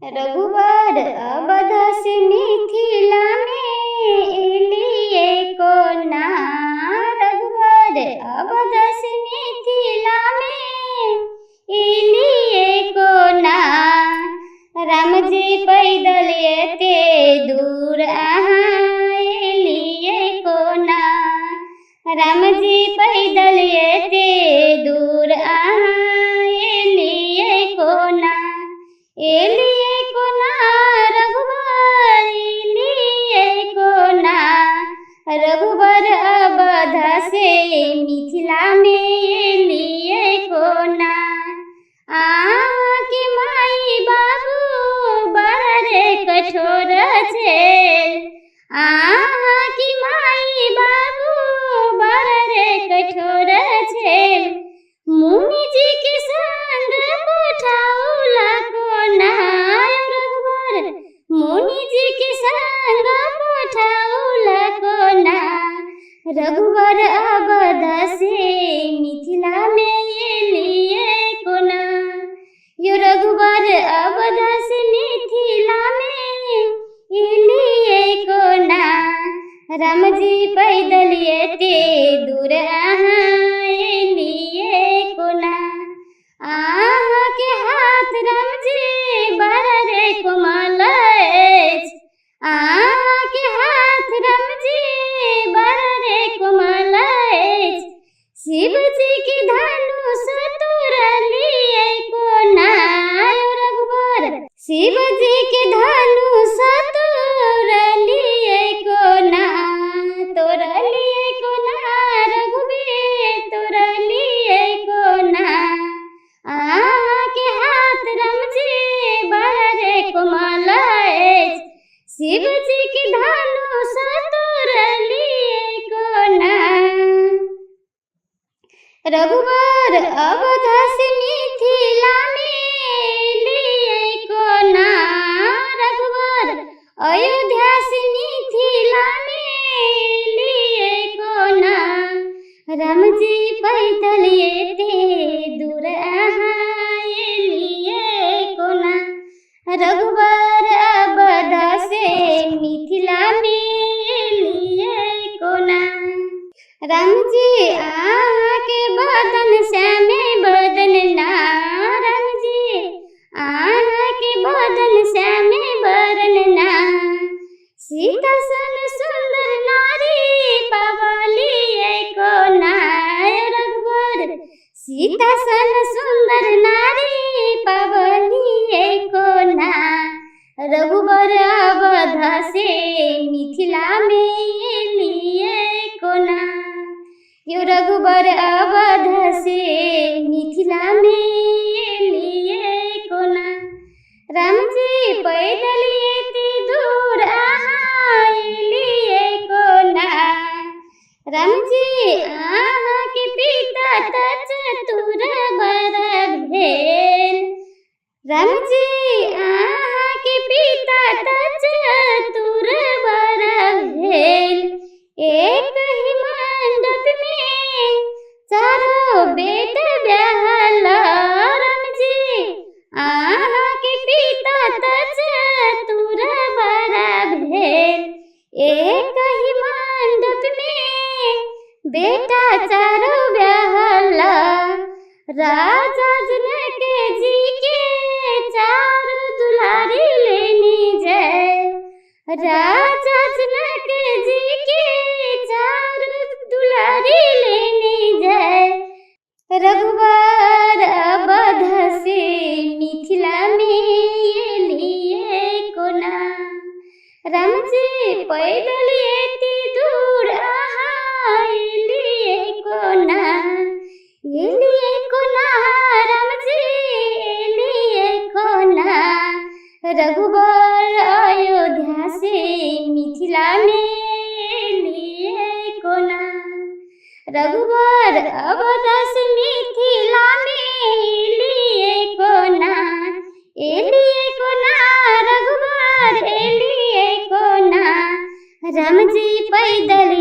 रघुवर अवधस मिथिला में एलिए कोना। रघुवर अवधस मिथिला में एलिए कोना। राम जी पैदल एते दूर आहाँ एलिए कोना। राम जी पैदल एते दूर आहाँ एलिए कोना। एलिए कोना रघुवर एलिए कोना। रघुवर अवध से मिथिला में एलिए कोना। के माई बाबू बड़े कठोर छेल। की माई बाबू बड़े कठोर छेल। मुनि जी के संग पठाउला कोना। रघुवर मुनि जी के संग पठाउला कोना। रघुवर अवध से मिथिला में एलिए कोना। यो रघुवर अवध से मिथिला में एलिए कोना। राम जी पैदल एते दूर आहाँ एलिए कोना। के हाथ राम जी बड़े कोमल अछि। के हाथ राम जी बड़े कोमल अछि। शिव जी के धनुष तोड़लिए कोना। रघुवर शिव जी के धनुष तोड़लिए कोना। तोड़लिए कोना रघुवीर तोड़लिए कोना। के हाथ राम जी बड़े कोमल अछि। शिव जी के धनुष तोड़लिए कोना। रघुवर अवध से मिथिला में एलिए कोना। रघुवर अयोध्या से मिथिला में एलिए कोना। राम जी पैदल एते दूर आहाँ एलिए कोना। रघुवर अवध से मिथिला में एलिए कोना। राम जी के बदन श्यामे बदन ना। राम जी के बदन श्यामे बदन ना। सीता सन सुंदर नारी पवलिए कोना। रघुवर सीता सन सुंदर नारी पवलिए कोना। रघुवर अवध से मिथिला में एलिए कोना। यो रघुवर अवध से मिथिला में एलिए कोना। राम जी पैदल एते दूर आहाँ एलिए कोना। राम जी के पिता त चतुर बर भेल। राम जी के पिता त चतुर बर भेल। एक ही मंडप में चारों बेटा ब्याहल। राम जी के पिता त चतुर बर भेल। एक ही मंडप में बेटा चारों ब्याहल। राजा जनक जी के चारों दुलारी लेनी जय। राजा जनक जी के चारों दुलारी लेनी जय। रघुवर अवध से मिथिला में एलिए कोना। राम जी पैदल एते दूर आहाँ एलिए कोना। एलिए कोना राम जी एलिए कोना। रघुवर अयोध्या से मिथिला में एलिए कोना। रघुवर अवध से मिथिला में एलिए कोना। एलिए कोना रघुवर एलिए कोना। राम जी पैदल